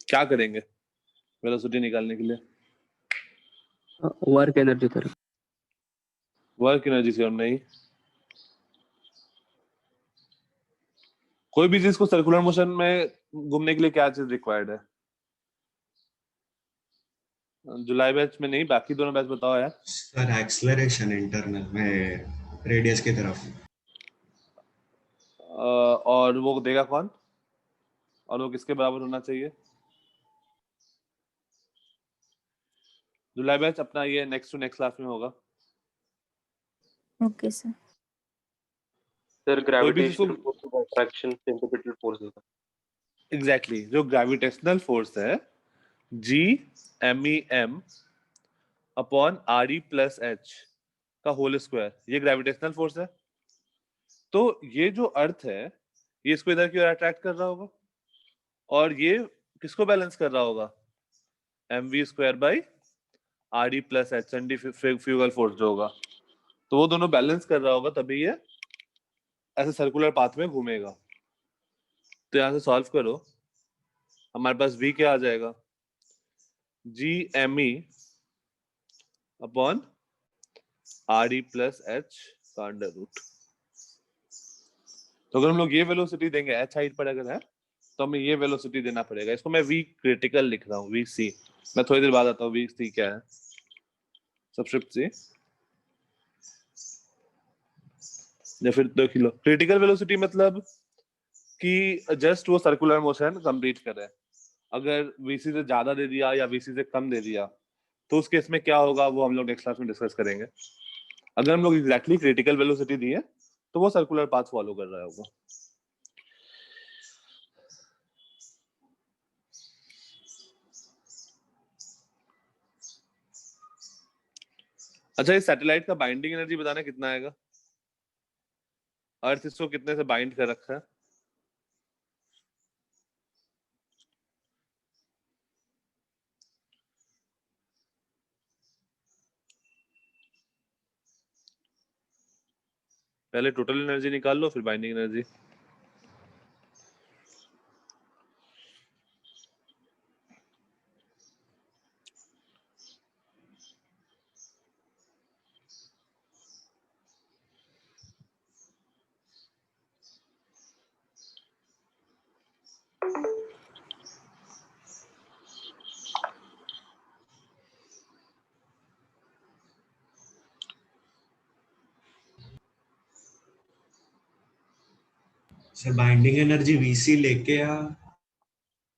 क्या करेंगे वेलोसिटी निकालने के लिए? वर्क एनर्जी तरफ। वर्क एनर्जी से नहीं, कोई भी चीज को सर्कुलर मोशन में घूमने के लिए क्या चीज रिक्वायर्ड है? जुलाई बैच में नहीं, बाकी दोनों बैच बताओ यार। सर, एक्सेलरेशन इंटरनल में रेडियस की तरफ। और वो देगा कौन? और वो किसके बराबर होना चाहिए? जुलाई बैच अपना ये नेक्स्ट टू नेक्स्ट क्लास में होगा। Okay, sir. सर कोई भी ग्रेविटेशनल जिसको force of attraction centripetal force होता एग्जैक्टली जो ग्रेविटेशनल फोर्स है G MEM upon RE plus H का होल स्क्वायर, ये ग्रेविटेशनल फोर्स है। तो ये जो अर्थ है ये इसको इधर की ओर अट्रैक्ट कर रहा होगा, और ये किसको बैलेंस कर रहा होगा? mv square by RE plus H, centrifugal force जो होगा। तो वो दोनों बैलेंस कर रहा होगा, तभी ये ऐसे सर्कुलर पाथ में घूमेगा। तो यहाँ से सॉल्व करो, हमारे पास v क्या आ जाएगा? GME upon RE plus H का अंडर रूट। तो अगर हम लोग ये वेलोसिटी देंगे एच हाइट पर अगर है तो हमें ये वेलोसिटी देना पड़ेगा। इसको मैं वी क्रिटिकल लिख रहा हूँ, वी सी। मैं थोड़ी देर बाद आता हूँ वी सी क्या है, सबस्क्रिप्ट सी या फिर देख लो। क्रिटिकल वेलोसिटी मतलब कि जस्ट वो सर्कुलर मोशन कंप्लीट कर रहे हैं। अगर वीसी से ज्यादा दे दिया या वीसी से कम दे दिया तो उस केस में क्या होगा वो हम लोग नेक्स्ट क्लास में डिस्कस करेंगे। अगर हम लोग एग्जैक्टली क्रिटिकल वेलोसिटी दिए तो वो सर्कुलर पाथ फॉलो कर रहा होगा। अच्छा, इस सैटेलाइट का बाइंडिंग एनर्जी बताना कितना आएगा? अर्थ इसको कितने से बाइंड कर रखा है? पहले टोटल एनर्जी निकाल लो फिर binding energy. Sir binding energy VC लेके आ।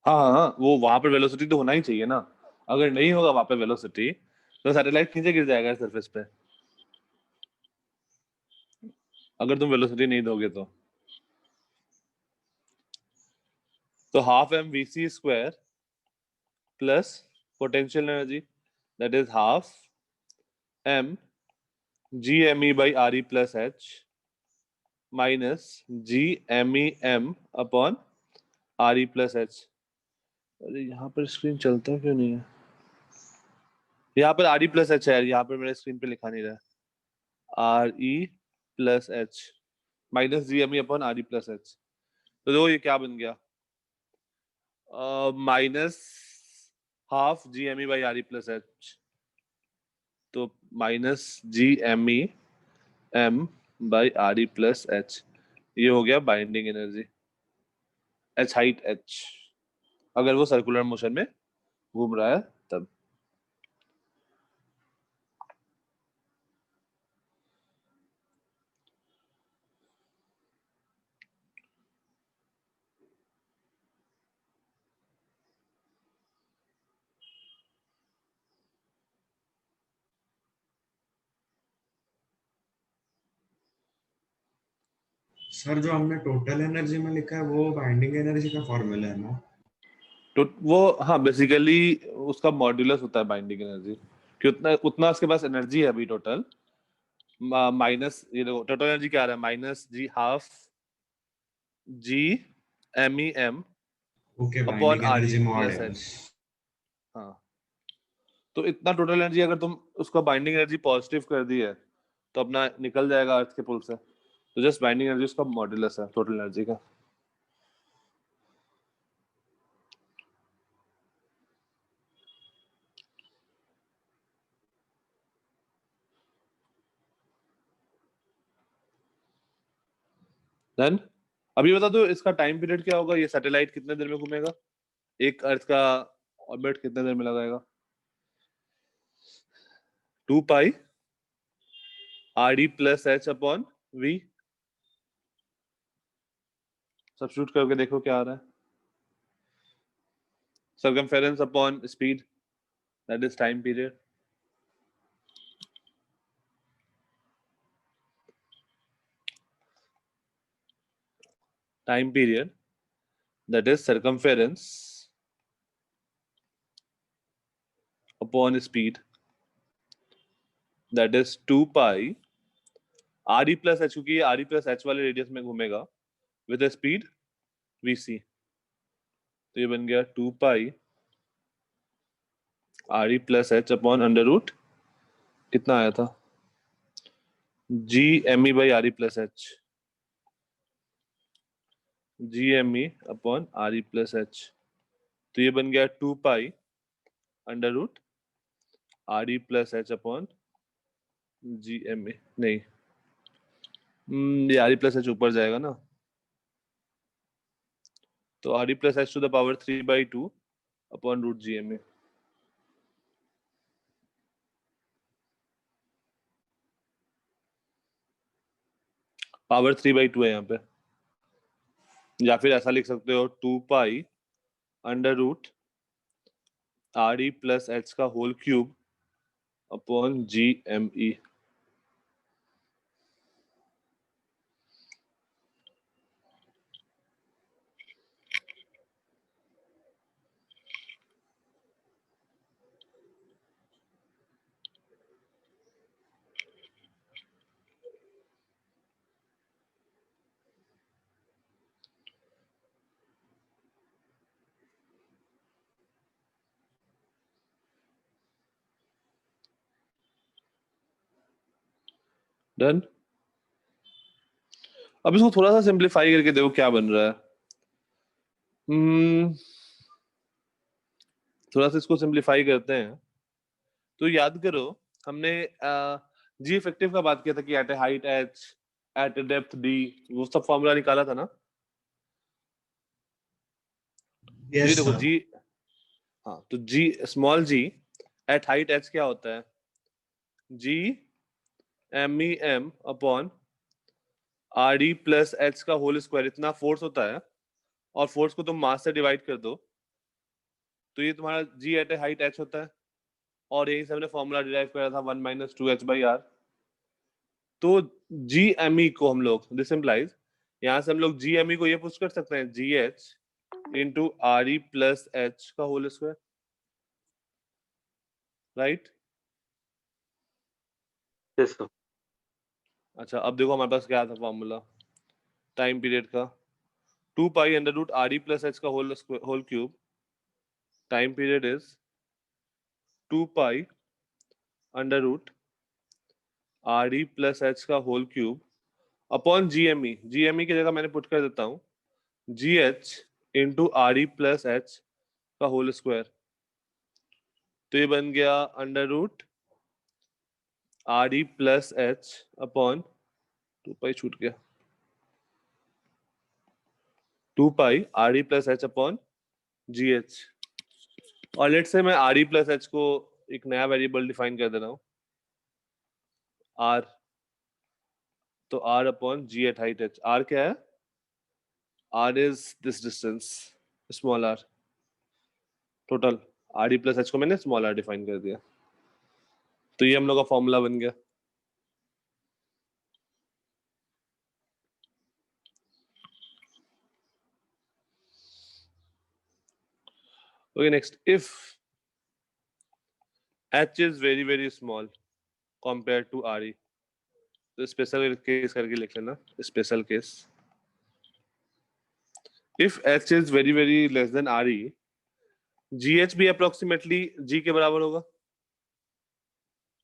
हाँ, वो वहां पर वेलोसिटी तो होना ही चाहिए ना। अगर नहीं होगा वहां पर वेलोसिटी तो सैटेलाइट नीचे गिर जाएगा सरफेस पे, अगर तुम वेलोसिटी नहीं दोगे तो half M V C square plus potential energy that is half M G M E by R E plus H minus G M E M upon R E plus H. अरे यहाँ पर screen चलता क्यों नहीं है? यहाँ पर are E plus H है, यहाँ पर मेरे स्क्रीन पे लिखा नहीं रहा। R E plus H minus G M E upon R E plus H. तो देखो ये क्या बन गया, minus half G M E by R E plus H, तो minus G M E M by R E plus H. ये हो गया binding energy, H height H, अगर वो सर्कुलर मोशन में घूम रहा है तब। सर जो हमने टोटल एनर्जी में लिखा है वो बाइंडिंग एनर्जी का फॉर्मूला है ना? तो वो हाँ बेसिकली उसका मॉड्यूलस होता है बाइंडिंग एनर्जी कि उतना उतना उसके पास एनर्जी है अभी टोटल। माइनस ये देखो टोटल एनर्जी क्या आ रहा है, minus G half G M E M okay, upon binding R E energy mod plus है एच। बस। हाँ, तो इतना टोटल एनर्जी अगर तुम उसका बाइंडिंग एनर्जी पॉजिटिव कर दी है तो अपना निकल जाएगा अर्थ के पुल से। तो जस्ट बाइंडिंग एनर्जी उसका मॉड्यूलस है टोटल एनर्जी का। देन अभी बता दो इसका टाइम पीरियड क्या होगा, ये सैटेलाइट कितने देर में घूमेगा, एक अर्थ का ऑर्बिट कितने देर में लगाएगा? 2 pi R D plus H upon V. Substitute करके देखो क्या आ रहा है, circumference upon speed, that is time period. Time period, that is circumference upon speed, that is 2 pi R E plus H, क्योंकि आर ई प्लस एच वाले radius में घूमेगा with a speed V C. तो ये बन गया 2 pi R E plus H upon under root कितना आया था, G M E by R E plus H, G M E upon R E plus H. तो ये बन गया 2 pi under root R E plus H upon G M ए, नहीं ये are E plus H ऊपर जाएगा ना, तो RE plus H to the power 3/2 upon root GMA. Power 3/2 है यहाँ पे, या फिर ऐसा लिख सकते हो 2 pi under root RE plus H का whole cube upon GME. Done. अब इसको थोड़ा सा सिंप्लीफाई करके देखो क्या बन रहा है. थोड़ा सा इसको सिंप्लीफाई करते हैं. तो याद करो हमने जी इफेक्टिव का बात किया था कि at a height h at a depth d, वो सब फॉर्मूला निकाला था ना. ये यस देखो सर जी, हाँ तो जी स्मॉल जी एट हाइट h क्या होता है? जी MEM upon RE plus h का होल स्क्वायर. इतना फोर्स होता है और फोर्स को तुम मास से डिवाइड कर दो तो ये तुम्हारा जी एट ए हाइट h होता है. और यही से हमने फॉर्मूला डिराइव करा था 1 माइनस 2h बाई आर. तो GME को हम लोग, दिस इम्प्लाइज, यहाँ से हम लोग GME को ये पुश कर सकते हैं GH into RE plus H का whole square, right. Yes sir. अच्छा अब देखो हमारे पास क्या था फॉर्मूला टाइम पीरियड का. 2 pi under root RE plus H का whole cube. Time period is 2 pi under root RE plus H का whole cube upon GME. GME की जगह मैंने पुट कर देता हूँ GH into RE plus H का होल स्क्वायर. तो ये बन गया under root RE plus H upon 2 pi छूट गया 2 pi RE plus H upon GH. और लेट से मैं RE प्लस H को एक नया वेरिएबल डिफाइन कर दे रहा हूँ R. तो R upon G at height H. R क्या है? R is this distance small r. Total RE plus H को मैंने स्मॉल r डिफाइन कर दिया. तो ये हम लोग का फॉर्मूला बन गया. Okay, next, if H is very very small compared to RE, तो स्पेशल केस करके लिख लेना. Special case, if H is very very less than RE, GH भी अप्रोक्सीमेटली G के बराबर होगा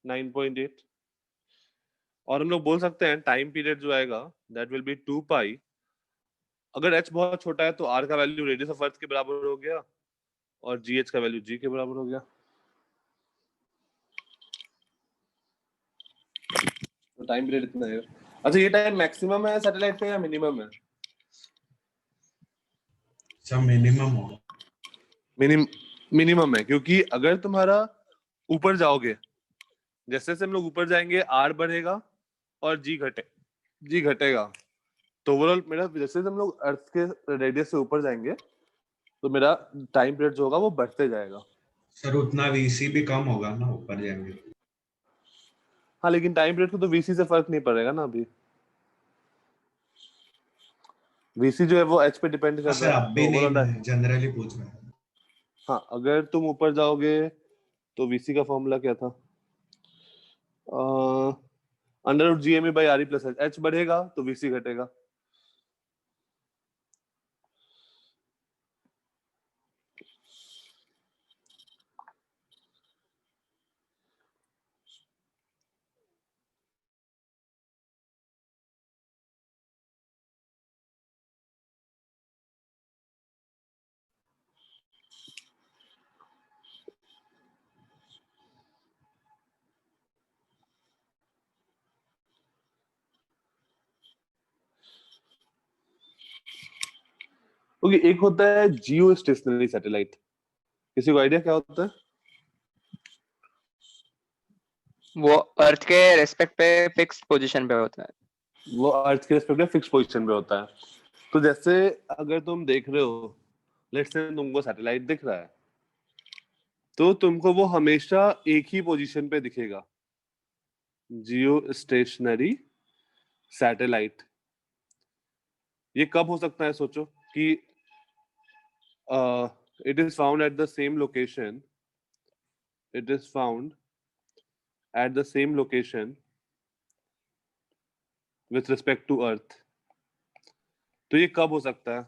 9.8. और हम लोग बोल सकते हैं टाइम पीरियड जो आएगा दैट विल बी 2 पाई. अगर H बहुत छोटा है तो R का वैल्यू रेडियस ऑफ अर्थ के बराबर हो गया और GH का वैल्यू G के बराबर हो गया. तो टाइम पीरियड इतना है. अच्छा ये टाइम मैक्सिमम है सैटेलाइट पे या मिनिमम है? सर मिनिमम होगा. मिनिमम है, क्योंकि अगर तुम्हारा ऊपर जाओगे, जैसे जैसे हम लोग ऊपर जाएंगे R बढ़ेगा और G घटेगा. तो ओवरऑल मेरा जैसे हम लोग अर्थ के रेडियस से ऊपर जाएंगे तो मेरा टाइम पीरियड जो होगा वो बढ़ते जाएगा. सर उतना VC भी कम होगा ना ऊपर जाएंगे. हाँ लेकिन टाइम पीरियड को तो VC से फर्क नहीं पड़ेगा ना. अभी VC जो है वो H पे डिपेंड कर सर रहा है. अब भी तो नहीं, ओवरऑल मैं जनरली पूछ रहा हूँ. हाँ अगर तुम ऊपर जाओगे तो VC का फॉर्मूला क्या था? Under root GME by RE plus H बढ़ेगा तो VC घटेगा. ओके, एक होता है जियो स्टेशनरी सैटेलाइट, किसी को आइडिया क्या होता है? वो अर्थ के रेस्पेक्ट पे फिक्स पोजीशन पे होता है। वो अर्थ के रेस्पेक्ट में फिक्स पोजीशन पे होता है। तो जैसे अगर तुम देख रहे हो, लेट्स से तुमको सैटेलाइट दिख रहा है, तो तुमको वो हमेशा एक ही पोजीशन पे दिखेगा, जियो स्टेशनरी सैटेलाइट। ये कब हो सकता है सोचो कि it is found at the same location, it is found at the same location with respect to earth. तो ये कब हो सकता है?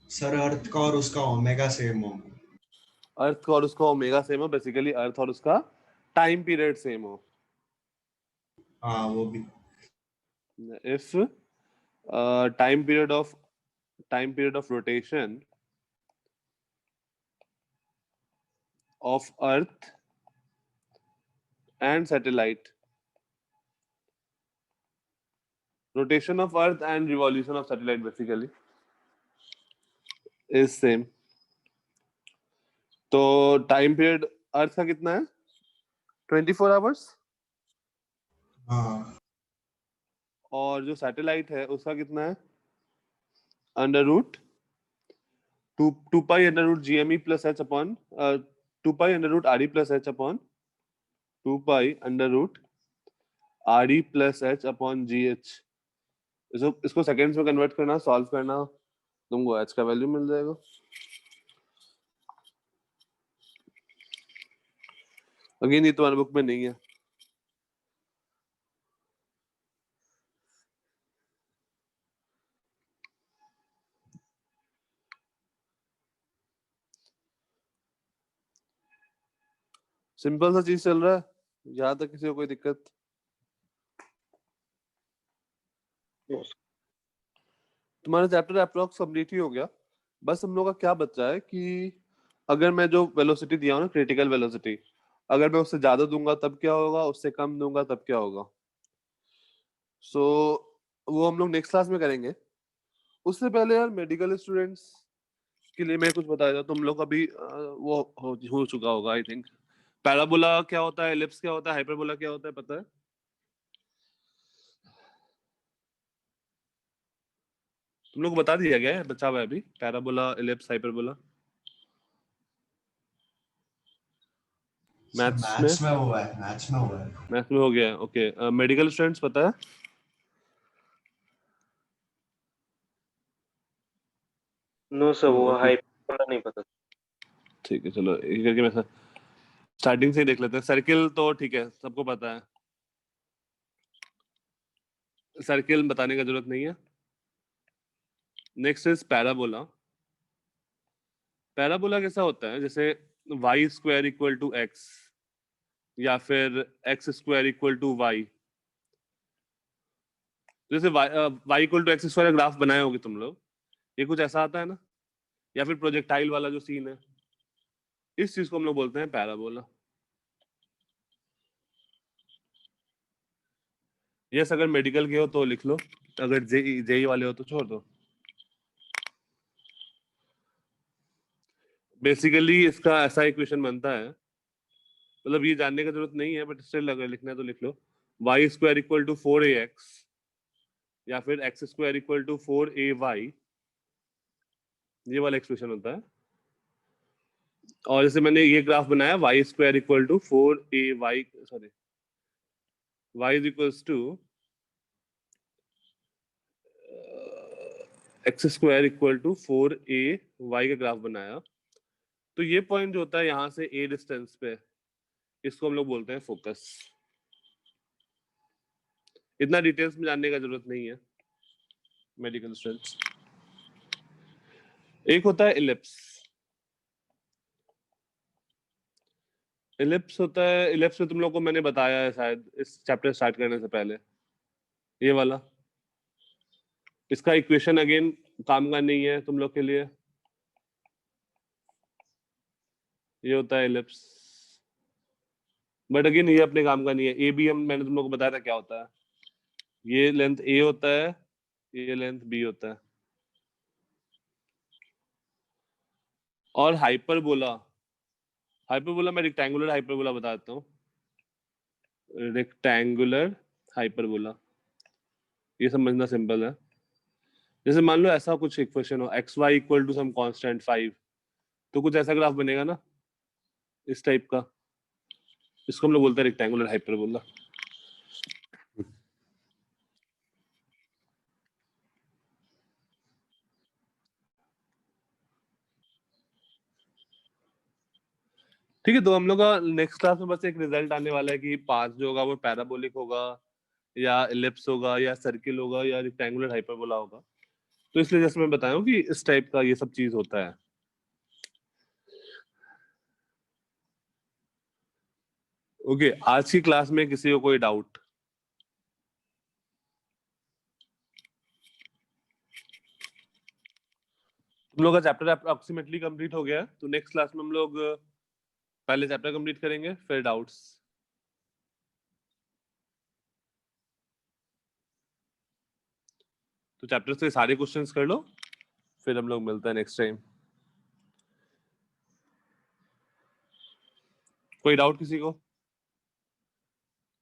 सर अर्थ का और उसका ओमेगा सेम हो। अर्थ का और उसका ओमेगा सेम हो, बेसिकली अर्थ और उसका टाइम पीरियड सेम हो। हाँ वो भी। if time period of rotation of earth and satellite, rotation of earth and revolution of satellite basically is same। तो टाइम पीरियड अर्थ का कितना है? 24 आवर्स। हाँ और जो सैटेलाइट है उसका कितना है? Under root two pi under root GME plus H upon 2 pi under root RE plus H upon 2 pi under root RE plus H upon GH। इसको सेकंड्स में कन्वर्ट करना, सॉल्व करना, तुमको एच का वैल्यू मिल जाएगा। अगेन ये तुम्हारे book में नहीं है। सिंपल सा चीज चल रहा है, यहाँ तक किसी को कोई दिक्कत? No, sir. तुम्हारा चैप्टर अप्रोक्स कंप्लीट ही हो गया। बस हम लोग का क्या बचा है कि अगर मैं जो वेलोसिटी दिया हूँ ना, क्रिटिकल वेलोसिटी, अगर मैं उससे ज्यादा दूंगा तब क्या होगा, उससे कम दूंगा तब क्या होगा। सो वो हम लोग नेक्स्ट क्लास में करेंगे। उससे पहले यार मेडिकल स्टूडेंट्स के लिए मैं कुछ बताया था, तुम लोग अभी वो हो चुका होगा आई थिंक। पैराबोला क्या होता है, एलिप्स क्या होता है, हाइपरबोला क्या होता है, पता है? तुम लोग को बता दिया गया है, बचा हुआ है अभी, पैराबोला, एलिप्स, हाइपरबोला मैथ्स में। मैथ्स में हुआ है, मैथ्स में हुआ है। मैथ्स में हो गया है, ओके। मेडिकल स्टूडेंट्स पता है? No, sir, वो ओके हाइपरबोला नहीं पता। ठीक है, चलो एक करके मैं स्टार्टिंग से ही देख लेते हैं। सर्किल तो ठीक है, सबको पता है, सर्किल बताने का जरूरत नहीं है। Next is parabola. पैराबोला कैसा होता है, जैसे Y square equal to X या फिर X square equal to Y. जैसे Y equal to X square graph बनाए होगे तुम लोग, ये कुछ ऐसा आता है ना, या फिर प्रोजेक्टाइल वाला जो सीन है, इस चीज को हम लोग बोलते हैं पैराबोला। यस, अगर मेडिकल के हो तो लिख लो, अगर जेई वाले हो तो छोड़ दो। बेसिकली इसका ऐसा इक्वेशन बनता है, मतलब ये जानने का जरूरत नहीं है बट स्टिल अगर लिखना है तो लिख लो, Y square equal to 4ax या फिर X square equal to 4ay, ये वाला एक्सप्रेशन होता है। और जैसे मैंने ये ग्राफ बनाया, Y square equal to 4ay, sorry, y is equals to X square equal to 4ay का ग्राफ बनाया। तो ये पॉइंट जो होता है यहाँ से a डिस्टेंस पे, इसको हम लोग बोलते हैं फोकस। इतना डिटेल्स में जानने का जरूरत नहीं है मेडिकल स्टूडेंट्स। एक होता है इलिप्स। इलिप्स होता है, इलिप्स में तुम लोग को मैंने बताया है शायद इस चैप्टर स्टार्ट करने से पहले, ये वाला। इसका इक्वेशन अगेन काम का नहीं है तुम लोग के लिए। ये होता है इलिप्स, बट अगेन ये अपने काम का नहीं है। ए बी हम मैंने तुम लोग को बताया था क्या होता है, ये लेंथ ए होता है, ये लेंथ बी होता है। और हाइपरबोला मैं रेक्टेंगुलर हाइपरबोला बता देता हूँ। रेक्टेंगुलर हाइपरबोला ये समझना सिंपल है। जैसे मान लो ऐसा कुछ इक्वेशन हो X Y equal to some constant 5, तो कुछ ऐसा ग्राफ बनेगा ना इस टाइप का, इसको हम लोग बोलते हैं रेक्टेंगुलर हाइपरबोला। ठीक है, तो हम लोग का नेक्स्ट क्लास में बस एक रिजल्ट आने वाला है कि पाथ जो होगा वो पैराबोलिक होगा या इलिप्स होगा या सर्किल होगा या रेक्टेंगुलर हाइपरबोला होगा। तो इसलिए जैसे मैं बताया हूँ कि इस टाइप का ये सब चीज होता है। ओके, आज की क्लास में किसी को कोई डाउट? तुम लोग का चैप्टर अप्रोक्सीमेटली कंप्लीट हो गया है, तो नेक्स्ट क्लास में हम लोग पहले चैप्टर कंप्लीट करेंगे फिर डाउट्स। तो चैप्टर से सारे क्वेश्चंस कर लो, फिर हम लोग मिलते हैं नेक्स्ट टाइम। कोई डाउट किसी को?